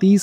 30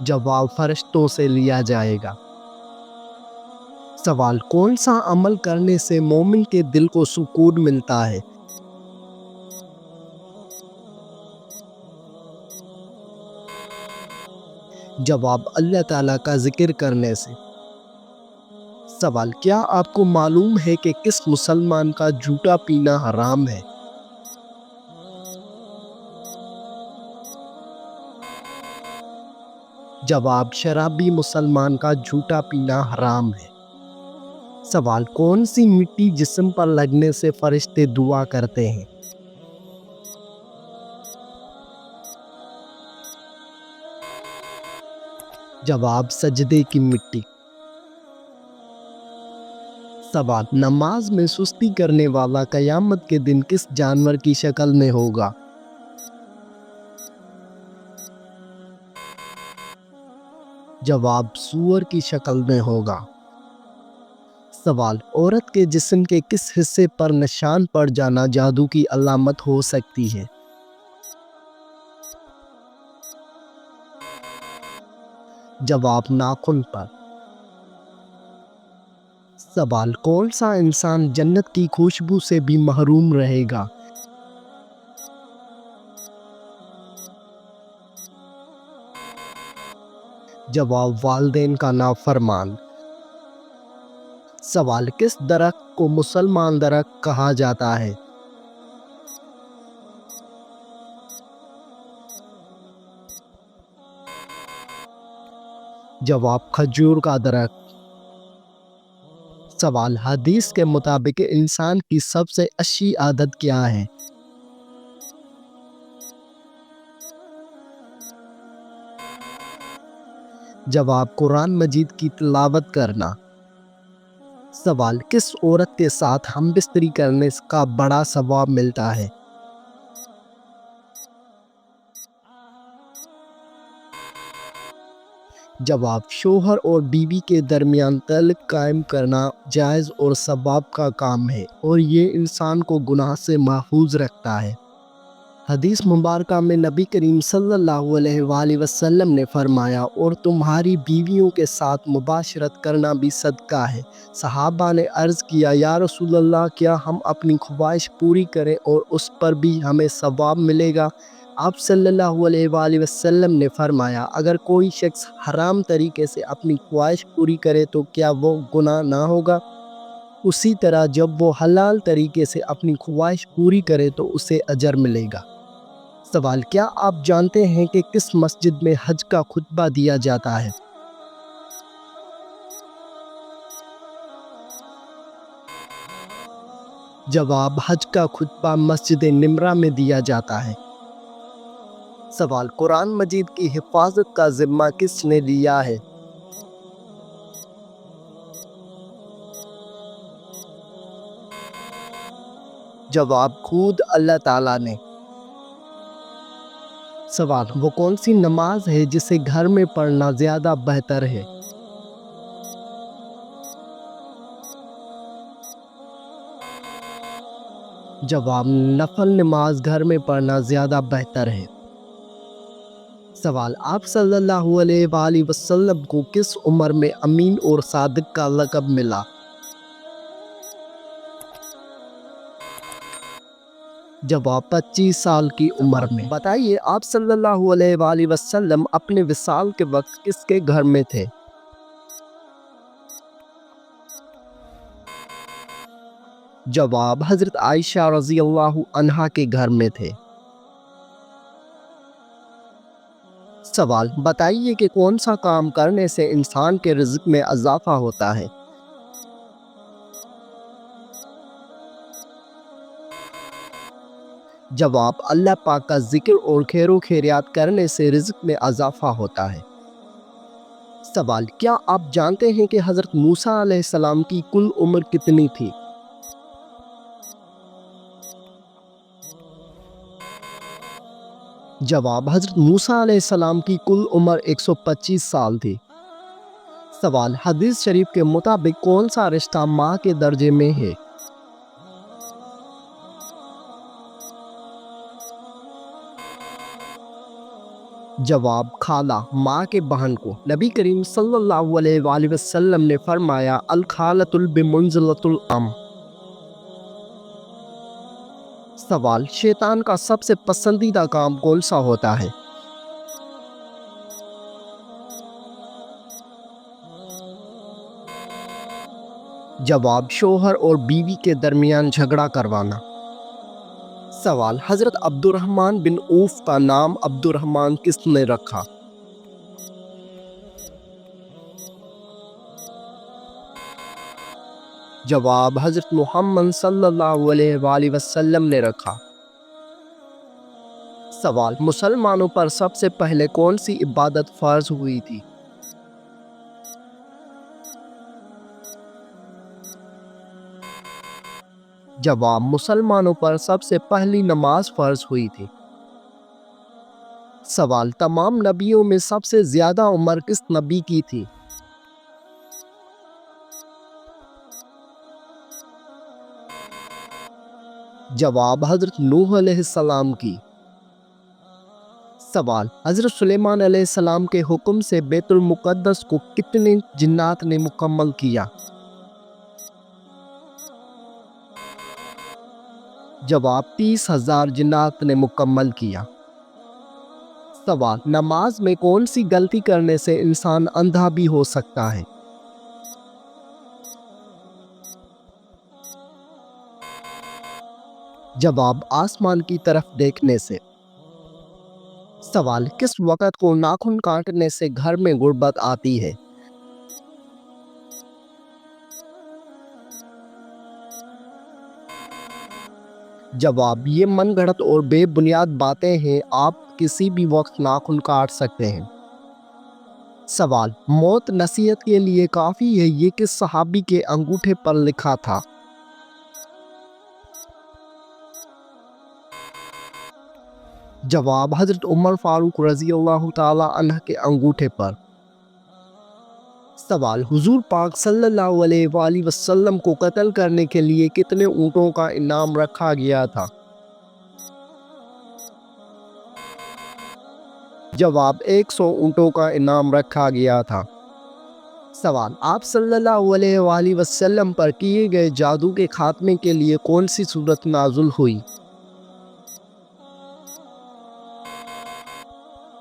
جواب فرشتوں سے لیا جائے گا۔ سوال کون سا عمل کرنے سے مومن کے دل کو سکون ملتا ہے؟ جواب اللہ تعالیٰ کا ذکر کرنے سے۔ سوال کیا آپ کو معلوم ہے کہ کس مسلمان کا جھوٹا پینا حرام ہے؟ جواب شرابی مسلمان کا جھوٹا پینا حرام ہے۔ سوال کون سی مٹی جسم پر لگنے سے فرشتے دعا کرتے ہیں؟ جواب سجدے کی مٹی۔ سوال نماز میں سستی کرنے والا قیامت کے دن کس جانور کی شکل میں ہوگا؟ جواب سور کی شکل میں ہوگا۔ سوال عورت کے جسم کے کس حصے پر نشان پڑ جانا جادو کی علامت ہو سکتی ہے؟ جواب ناخن پر۔ سوال کون سا انسان جنت کی خوشبو سے بھی محروم رہے گا؟ جواب والدین کا نافرمان۔ سوال کس درخت کو مسلمان درخت کہا جاتا ہے؟ جواب کھجور کا درخت۔ سوال حدیث کے مطابق انسان کی سب سے اچھی عادت کیا ہے؟ جواب قرآن مجید کی تلاوت کرنا۔ سوال کس عورت کے ساتھ ہم بستری کرنے کا بڑا ثواب ملتا ہے؟ جواب شوہر اور بیوی کے درمیان تعلق قائم کرنا جائز اور ثواب کا کام ہے اور یہ انسان کو گناہ سے محفوظ رکھتا ہے۔ حدیث مبارکہ میں نبی کریم صلی اللہ علیہ وآلہ وسلم نے فرمایا اور تمہاری بیویوں کے ساتھ مباشرت کرنا بھی صدقہ ہے۔ صحابہ نے عرض کیا یا رسول اللہ کیا ہم اپنی خواہش پوری کریں اور اس پر بھی ہمیں ثواب ملے گا؟ آپ صلی اللہ علیہ وآلہ وسلم نے فرمایا اگر کوئی شخص حرام طریقے سے اپنی خواہش پوری کرے تو کیا وہ گناہ نہ ہوگا؟ اسی طرح جب وہ حلال طریقے سے اپنی خواہش پوری کرے تو اسے اجر ملے گا۔ سوال کیا آپ جانتے ہیں کہ کس مسجد میں حج کا خطبہ دیا جاتا ہے؟ جواب حج کا خطبہ مسجد نمرہ میں دیا جاتا ہے۔ سوال قرآن مجید کی حفاظت کا ذمہ کس نے لیا ہے؟ جواب خود اللہ تعالیٰ نے۔ سوال وہ کون سی نماز ہے جسے گھر میں پڑھنا زیادہ بہتر ہے؟ جواب نفل نماز گھر میں پڑھنا زیادہ بہتر ہے۔ سوال آپ صلی اللہ علیہ وآلہ وسلم کو کس عمر میں امین اور صادق کا لقب ملا؟ جواب 25 سال کی عمر میں۔ بتائیے آپ صلی اللہ علیہ وآلہ وسلم اپنے وصال کے وقت کس کے گھر میں تھے؟ جواب حضرت عائشہ رضی اللہ عنہا کے گھر میں تھے۔ سوال بتائیے کہ کون سا کام کرنے سے انسان کے رزق میں اضافہ ہوتا ہے؟ جواب اللہ پاک کا ذکر اور خیر و خیریات کرنے سے رزق میں اضافہ ہوتا ہے۔ سوال کیا آپ جانتے ہیں کہ حضرت موسیٰ علیہ السلام کی کل عمر کتنی تھی؟ جواب حضرت موسیٰ علیہ السلام کی کل عمر 125 سال تھی۔ سوال حدیث شریف کے مطابق کون سا رشتہ ماں کے درجے میں ہے؟ جواب: خالہ، ماں کے بہن کو۔ نبی کریم صلی اللہ علیہ وآلہ وسلم نے فرمایا، الخالۃ بمنزلۃ الام۔ سوال: شیطان کا سب سے پسندیدہ کام کون سا ہوتا ہے؟ جواب: شوہر اور بیوی کے درمیان جھگڑا کروانا۔ سوال: حضرت عبد الرحمن بن عوف کا نام عبد الرحمن کس نے رکھا؟ جواب: حضرت محمد صلی اللہ علیہ وآلہ وسلم نے رکھا۔ سوال: مسلمانوں پر سب سے پہلے کون سی عبادت فرض ہوئی تھی؟ جواب: مسلمانوں پر سب سے پہلی نماز فرض ہوئی تھی۔ سوال: تمام نبیوں میں سب سے زیادہ عمر کس نبی کی تھی؟ جواب: حضرت نوح علیہ السلام کی۔ سوال: حضرت سلیمان علیہ السلام کے حکم سے بیت المقدس کو کتنے جنات نے مکمل کیا؟ جواب: 30,000 جنات نے مکمل کیا۔ سوال: نماز میں کون سی غلطی کرنے سے انسان اندھا بھی ہو سکتا ہے؟ جواب: آسمان کی طرف دیکھنے سے۔ سوال: کس وقت کو ناخن کاٹنے سے گھر میں غربت آتی ہے؟ جواب: یہ من گھڑت اور بے بنیاد باتیں ہیں، آپ کسی بھی وقت ناخن کاٹ سکتے ہیں۔ سوال: موت نصیحت کے لیے کافی ہے، یہ کس صحابی کے انگوٹھے پر لکھا تھا؟ جواب: حضرت عمر فاروق رضی اللہ تعالی عنہ کے انگوٹھے پر۔ سوال: حضور پاک صلی اللہ علیہ وآلہ وسلم کو قتل کرنے کے لیے کتنے اونٹوں کا انعام رکھا گیا تھا؟ جواب: 100 اونٹوں کا انعام رکھا گیا تھا۔ سوال: آپ صلی اللہ علیہ وآلہ وسلم پر کیے گئے جادو کے خاتمے کے لیے کون سی سورت نازل ہوئی؟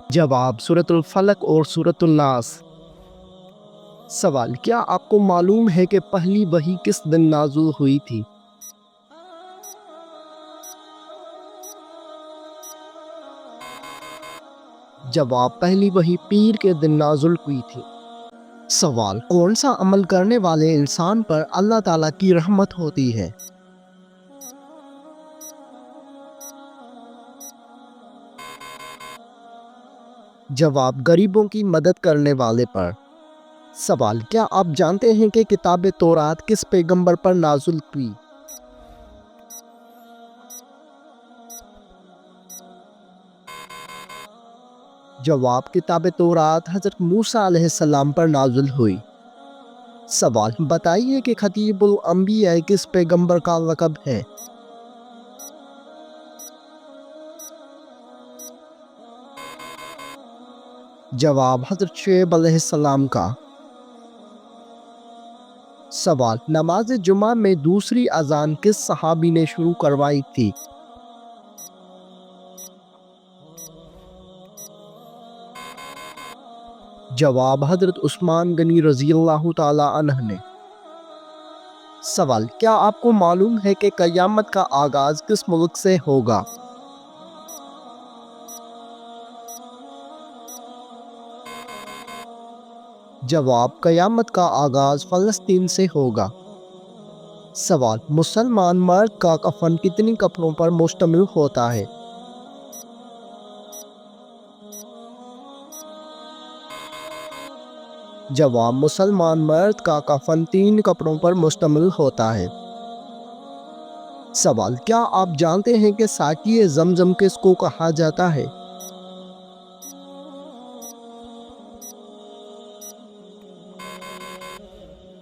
جواب: سورۃ الفلق اور سورۃ الناس۔ سوال: کیا آپ کو معلوم ہے کہ پہلی وحی کس دن نازل ہوئی تھی؟ جواب: پہلی وحی پیر کے دن نازل ہوئی تھی۔ سوال: کون سا عمل کرنے والے انسان پر اللہ تعالیٰ کی رحمت ہوتی ہے؟ جواب: غریبوں کی مدد کرنے والے پر۔ سوال: کیا آپ جانتے ہیں کہ کتاب تورات کس پیغمبر پر نازل ہوئی؟ جواب: کتاب تورات حضرت موسیٰ علیہ السلام پر نازل ہوئی۔ سوال: بتائیے کہ خطیب الانبیاء کس پیغمبر کا لقب ہے؟ جواب: حضرت شعیب علیہ السلام کا۔ سوال: نماز جمعہ میں دوسری اذان کس صحابی نے شروع کروائی تھی؟ جواب: حضرت عثمان غنی رضی اللہ تعالی عنہ نے۔ سوال: کیا آپ کو معلوم ہے کہ قیامت کا آغاز کس ملک سے ہوگا؟ جواب: قیامت کا آغاز فلسطین سے ہوگا۔ سوال: مسلمان مرد کا کفن کتنی کپڑوں پر مشتمل ہوتا ہے؟ جواب: مسلمان مرد کا کفن 3 کپڑوں پر مشتمل ہوتا ہے۔ سوال: کیا آپ جانتے ہیں کہ ساقی زمزم کس کو کہا جاتا ہے؟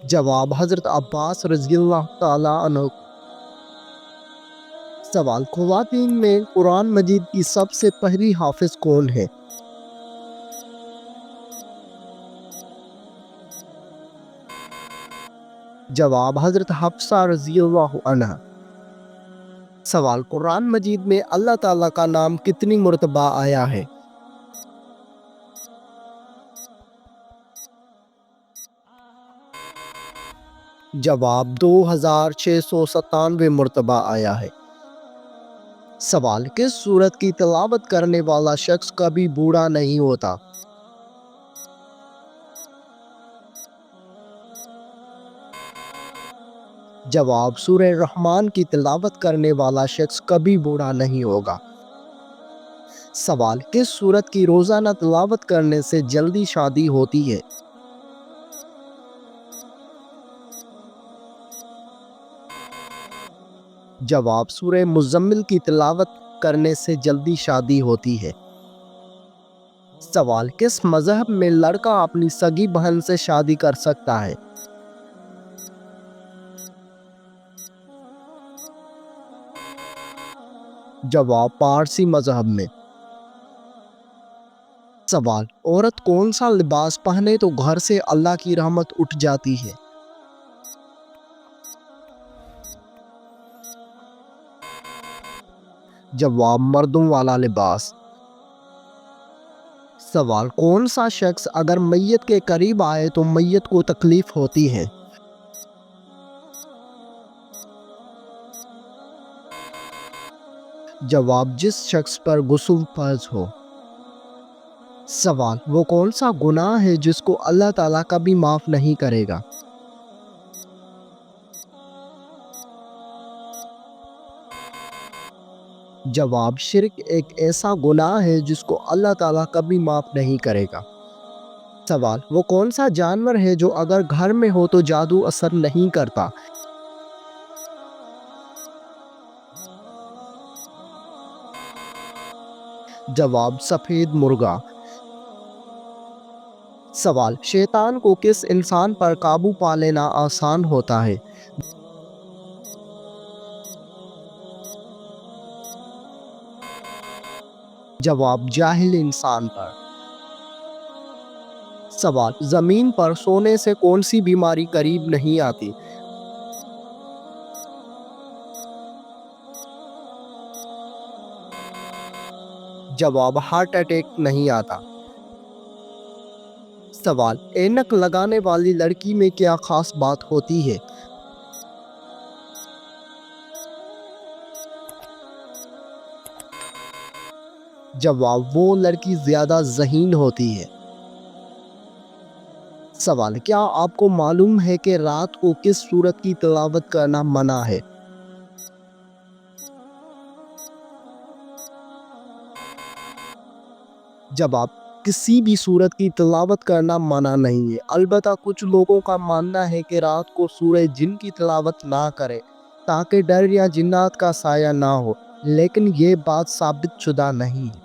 جواب: حضرت عباس رضی اللہ تعالی عنہ۔ سوال: خواتین میں قرآن مجید کی سب سے پہلی حافظ کون ہے؟ جواب حضرت حفصہ رضی اللہ عنہ۔ سوال، قرآن مجید میں اللہ تعالیٰ کا نام کتنی مرتبہ آیا ہے؟ جواب 2697 مرتبہ آیا ہے۔ سوال، کس سورت کی تلاوت کرنے والا شخص کبھی بوڑھا نہیں ہوتا؟ جواب، سورہ رحمان کی تلاوت کرنے والا شخص کبھی بوڑھا نہیں ہوگا۔ سوال، کس سورت کی روزانہ تلاوت کرنے سے جلدی شادی ہوتی ہے؟ جواب، سورہ مزمل کی تلاوت کرنے سے جلدی شادی ہوتی ہے۔ سوال، کس مذہب میں لڑکا اپنی سگی بہن سے شادی کر سکتا ہے؟ جواب، پارسی مذہب میں۔ سوال، عورت کون سا لباس پہنے تو گھر سے اللہ کی رحمت اٹھ جاتی ہے؟ جواب، مردوں والا لباس۔ سوال، کون سا شخص اگر میت کے قریب آئے تو میت کو تکلیف ہوتی ہے؟ جواب، جس شخص پر غسل فرض ہو۔ سوال، وہ کون سا گناہ ہے جس کو اللہ تعالیٰ کبھی معاف نہیں کرے گا؟ جواب، شرک ایک ایسا گناہ ہے جس کو اللہ تعالیٰ کبھی معاف نہیں کرے گا۔ سوال، وہ کون سا جانور ہے جو اگر گھر میں ہو تو جادو اثر نہیں کرتا؟ جواب، سفید مرغا۔ سوال، شیطان کو کس انسان پر قابو پا لینا آسان ہوتا ہے؟ جواب، جاہل انسان پر۔ سوال، زمین پر سونے سے کون سی بیماری قریب نہیں آتی؟ جواب، ہارٹ اٹیک نہیں آتا۔ سوال، اینک لگانے والی لڑکی میں کیا خاص بات ہوتی ہے؟ جواب، وہ لڑکی زیادہ ذہین ہوتی ہے۔ سوال، کیا آپ کو معلوم ہے کہ رات کو کس سورت کی تلاوت کرنا منع ہے؟ جواب، کسی بھی سورت کی تلاوت کرنا منع نہیں ہے، البتہ کچھ لوگوں کا ماننا ہے کہ رات کو سورہ جن کی تلاوت نہ کرے تاکہ ڈر یا جنات کا سایہ نہ ہو، لیکن یہ بات ثابت شدہ نہیں ہے۔